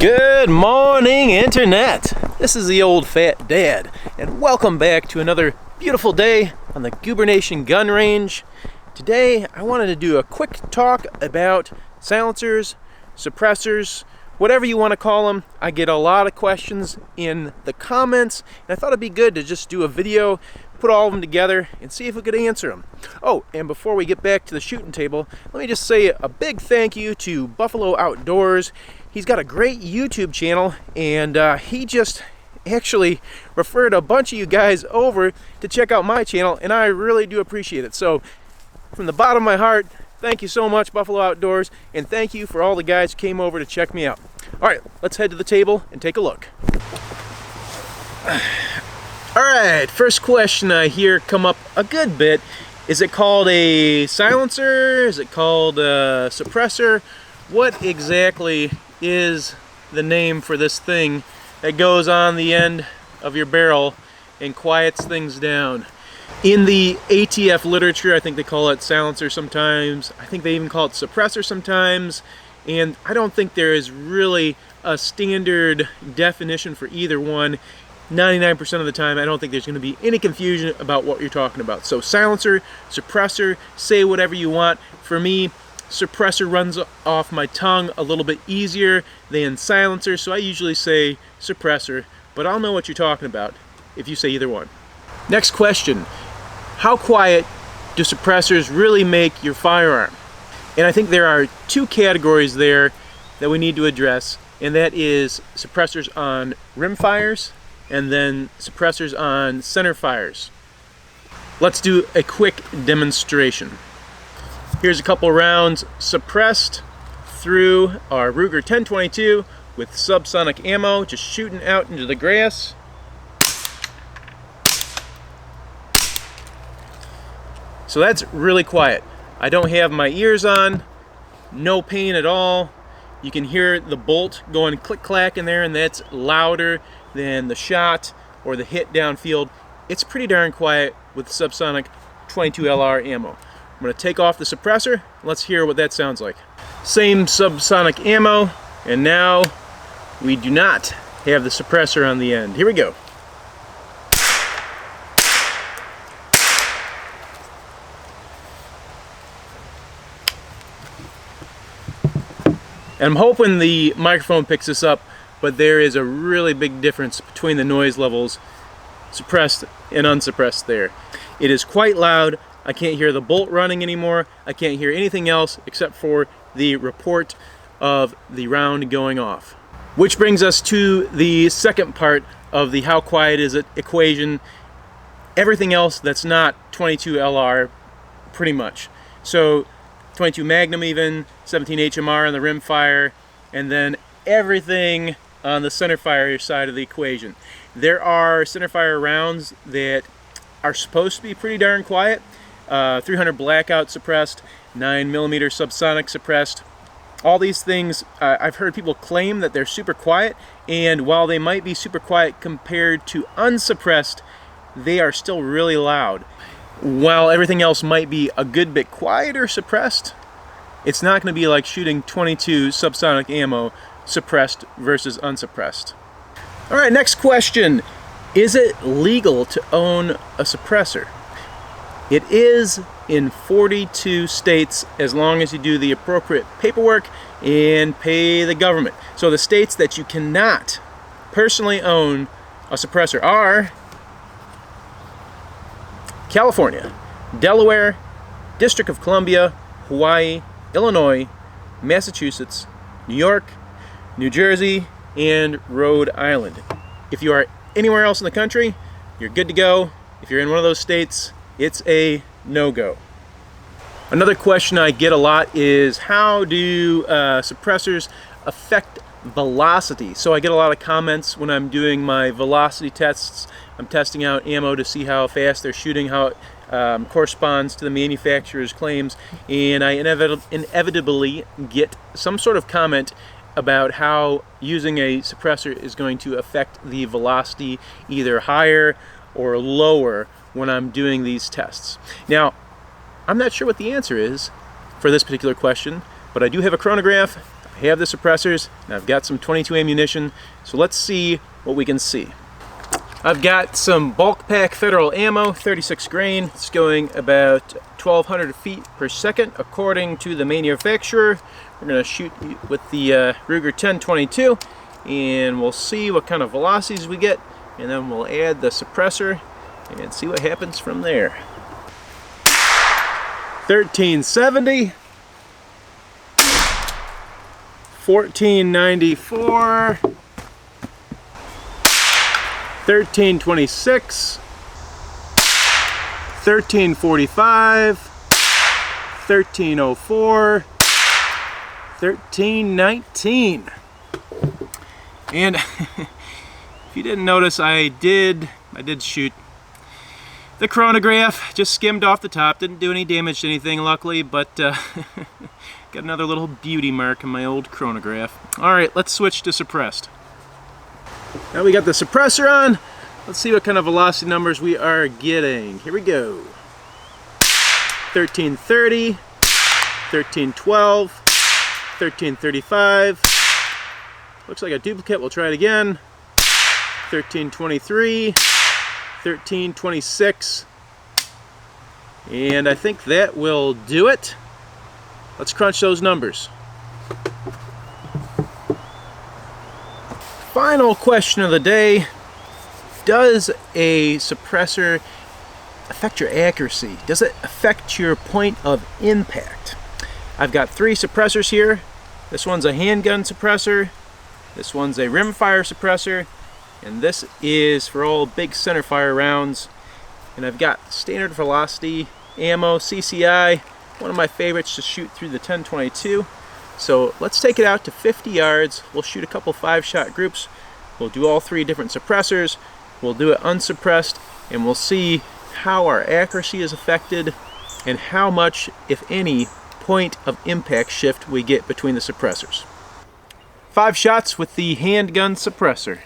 Good morning, Internet! This is the old fat dad, and welcome back to another beautiful day on the Goober Nation gun range. Today, I wanted to do a quick talk about silencers, suppressors, whatever you want to call them. I get a lot of questions in the comments, and I thought it'd be good to just do a video, put all of them together, and see if we could answer them. Oh, and before we get back to the shooting table, let me just say a big thank you to Buffalo Outdoors. He's got a great YouTube channel, and he just actually referred a bunch of you guys over to check out my channel, and I really do appreciate it. So, from the bottom of my heart, thank you so much, Buffalo Outdoors, and thank you for all the guys who came over to check me out. All right, let's head to the table and take a look. All right, first question I hear come up a good bit. Is it called a silencer? Is it called a suppressor? What exactly is the name for this thing that goes on the end of your barrel and quiets things down? In the ATF literature, I think they call it silencer sometimes. I think they even call it suppressor sometimes. And I don't think there is really a standard definition for either one. 99% of the time, I don't think there's going to be any confusion about what you're talking about. So silencer, suppressor, say whatever you want. For me, suppressor runs off my tongue a little bit easier than silencer, so I usually say suppressor, but I'll know what you're talking about if you say either one. Next question, how quiet do suppressors really make your firearm? And I think there are two categories there that we need to address, and that is suppressors on rimfires and then suppressors on center fires. Let's do a quick demonstration. Here's a couple rounds suppressed through our Ruger 1022 with subsonic ammo, just shooting out into the grass. So that's really quiet. I don't have my ears on, no pain at all. You can hear the bolt going click-clack in there, and that's louder than the shot or the hit downfield. It's pretty darn quiet with subsonic 22 LR ammo. I'm going to take off the suppressor. Let's hear what that sounds like. Same subsonic ammo, and now we do not have the suppressor on the end. Here we go. And I'm hoping the microphone picks this up, but there is a really big difference between the noise levels suppressed and unsuppressed there. It is quite loud. I can't hear the bolt running anymore. I can't hear anything else except for the report of the round going off. Which brings us to the second part of the how quiet is it equation. Everything else that's not 22 LR, pretty much. So 22 Magnum even, 17 HMR on the rimfire, and then everything on the centerfire side of the equation. There are centerfire rounds that are supposed to be pretty darn quiet. 300 blackout suppressed, 9mm subsonic suppressed. All these things, I've heard people claim that they're super quiet, and while they might be super quiet compared to unsuppressed, they are still really loud. While everything else might be a good bit quieter suppressed, it's not going to be like shooting 22 subsonic ammo suppressed versus unsuppressed. All right, next question. Is it legal to own a suppressor? It is in 42 states as long as you do the appropriate paperwork and pay the government. So the states that you cannot personally own a suppressor are California, Delaware, District of Columbia, Hawaii, Illinois, Massachusetts, New York, New Jersey, and Rhode Island. If you are anywhere else in the country, you're good to go. If you're in one of those states, it's a no-go. Another question I get a lot is how do suppressors affect velocity? So I get a lot of comments when I'm doing my velocity tests. I'm testing out ammo to see how fast they're shooting, how it corresponds to the manufacturer's claims, and I inevitably get some sort of comment about how using a suppressor is going to affect the velocity either higher or lower when I'm doing these tests. Now, I'm not sure what the answer is for this particular question, but I do have a chronograph, I have the suppressors, and I've got some 22 ammunition, so let's see what we can see. I've got some bulk pack Federal ammo, 36 grain. It's going about 1,200 feet per second according to the manufacturer. We're going to shoot with the Ruger 1022, and we'll see what kind of velocities we get, and then we'll add the suppressor and see what happens from there. 1370, 1494, 1326, 1345, 1304, 1319. And if you didn't notice, I did shoot the chronograph. Just skimmed off the top, didn't do any damage to anything, luckily, but got another little beauty mark on my old chronograph. Alright, let's switch to suppressed. Now we got the suppressor on. Let's see what kind of velocity numbers we are getting. Here we go. 1330, 1312, 1335. Looks like a duplicate. We'll try it again. 1323, 1326. And I think that will do it. Let's crunch those numbers. Final question of the day. Does a suppressor affect your accuracy? Does it affect your point of impact? I've got 3 suppressors here. This one's a handgun suppressor, this one's a rimfire suppressor, and this is for all big centerfire rounds. And I've got standard velocity ammo, CCI, one of my favorites to shoot through the 1022. So let's take it out to 50 yards. We'll shoot a couple 5-shot groups. We'll do all 3 different suppressors. We'll do it unsuppressed, and we'll see how our accuracy is affected and how much, if any, point of impact shift we get between the suppressors. 5 shots with the handgun suppressor.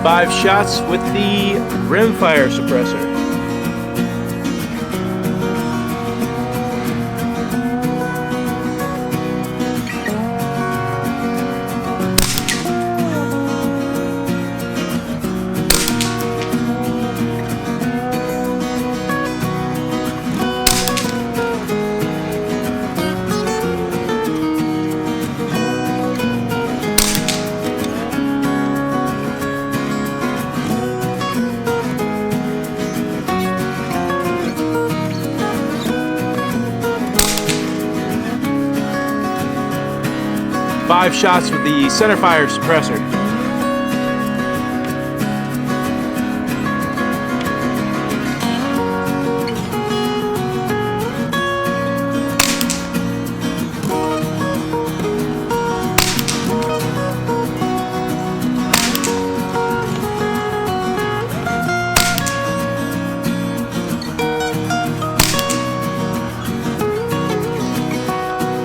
Five shots with the rimfire suppressor. Five shots with the centerfire suppressor.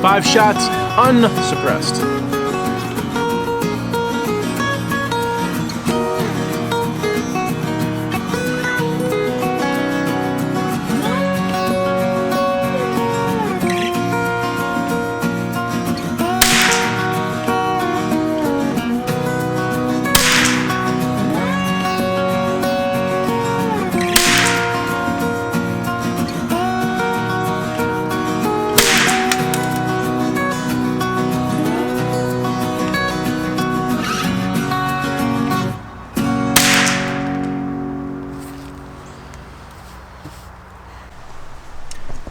Five shots unsuppressed.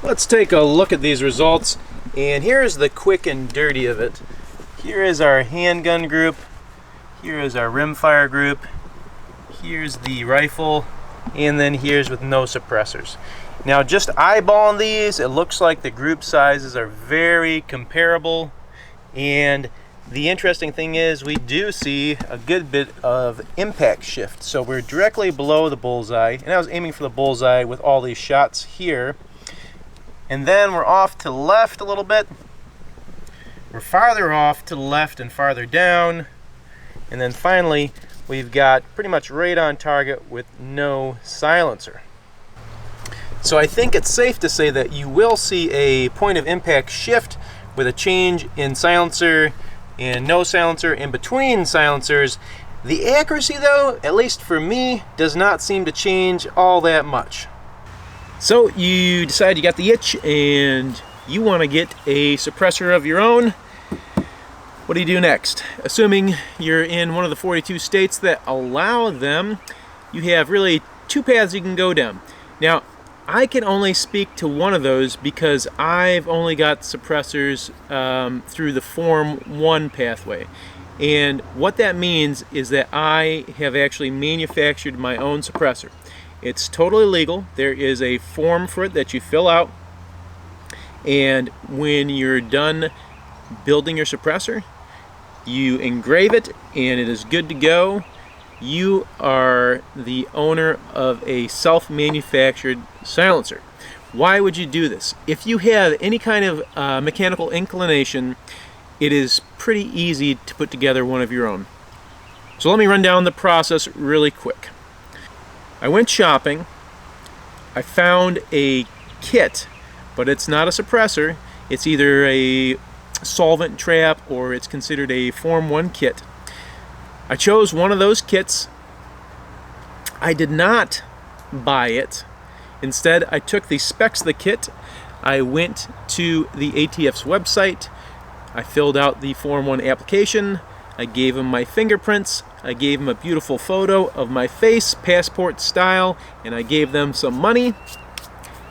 Let's take a look at these results, and here's the quick and dirty of it. here is our handgun group, here is our rimfire group, here's the rifle, and then here's with no suppressors. Now just eyeballing these, it looks like the group sizes are very comparable, and the interesting thing is we do see a good bit of impact shift. So we're directly below the bullseye, and I was aiming for the bullseye with all these shots here. And then we're off to the left a little bit. We're farther off to the left and farther down. And then finally, we've got pretty much right on target with no silencer. So I think it's safe to say that you will see a point of impact shift with a change in silencer and no silencer in between silencers. The accuracy though, at least for me, does not seem to change all that much. So you decide you got the itch and you want to get a suppressor of your own. What do you do next? Assuming you're in one of the 42 states that allow them, you have really two paths you can go down. Now, I can only speak to one of those because I've only got suppressors through the Form 1 pathway. And what that means is that I have actually manufactured my own suppressor. It's totally legal. There is a form for it that you fill out. And when you're done building your suppressor, you engrave it and it is good to go. You are the owner of a self-manufactured silencer. Why would you do this? If you have any kind of mechanical inclination, it is pretty easy to put together one of your own. So let me run down the process really quick. I went shopping. I found a kit, but it's not a suppressor. It's either a solvent trap or it's considered a Form 1 kit. I chose one of those kits. I did not buy it. Instead, I took the specs of the kit. I went to the ATF's website. I filled out the Form 1 application. I gave them my fingerprints. I gave them a beautiful photo of my face, passport style, and I gave them some money.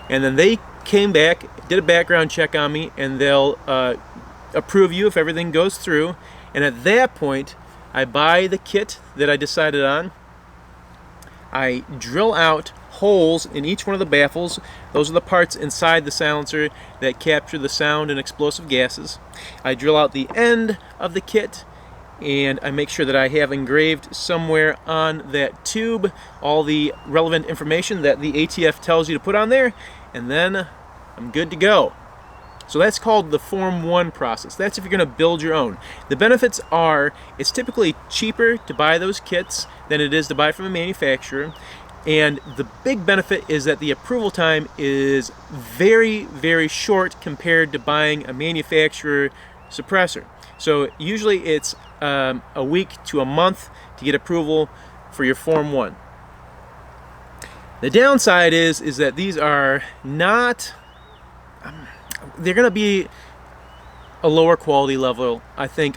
And then they came back, did a background check on me, and they'll approve you if everything goes through. And at that point, I buy the kit that I decided on. I drill out holes in each one of the baffles. Those are the parts inside the silencer that capture the sound and explosive gases. I drill out the end of the kit and I make sure that I have engraved somewhere on that tube all the relevant information that the ATF tells you to put on there, and then I'm good to go. So that's called the Form 1 process. That's if you're going to build your own. The benefits are it's typically cheaper to buy those kits than it is to buy from a manufacturer. And the big benefit is that the approval time is very, very short compared to buying a manufacturer suppressor. So usually it's a week to a month to get approval for your Form 1. The downside is that these are not... they're going to be a lower quality level, I think,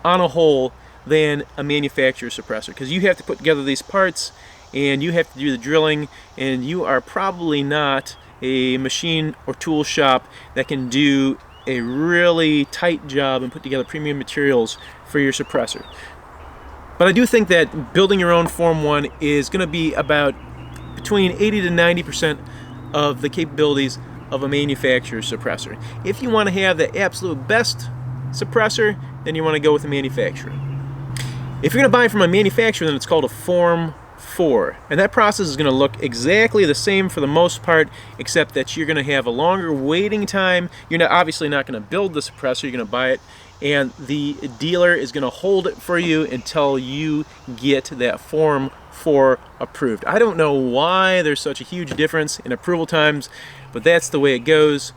on a whole, than a manufacturer suppressor, because you have to put together these parts and you have to do the drilling, and you are probably not a machine or tool shop that can do a really tight job and put together premium materials for your suppressor. But I do think that building your own Form 1 is going to be about between 80 to 90% of the capabilities of a manufacturer's suppressor. If you want to have the absolute best suppressor, then you want to go with a manufacturer. If you're going to buy from a manufacturer, then it's called a Form 4. And that process is going to look exactly the same for the most part, except that you're going to have a longer waiting time. You're obviously not going to build the suppressor, you're going to buy it, and the dealer is going to hold it for you until you get that Form 4 approved. I don't know why there's such a huge difference in approval times, but that's the way it goes.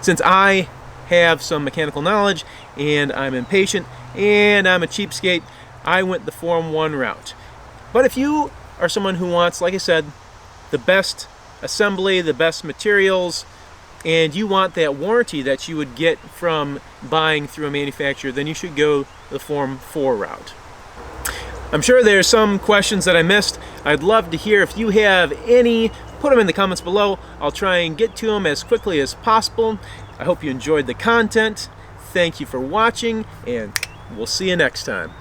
Since I have some mechanical knowledge and I'm impatient and I'm a cheapskate, I went the Form 1 route. But if you are someone who wants, like I said, the best assembly, the best materials, and you want that warranty that you would get from buying through a manufacturer, then you should go the Form 4 route. I'm sure there's some questions that I missed. I'd love to hear if you have any. Put them in the comments below. I'll try and get to them as quickly as possible. I hope you enjoyed the content. thank you for watching, and we'll see you next time.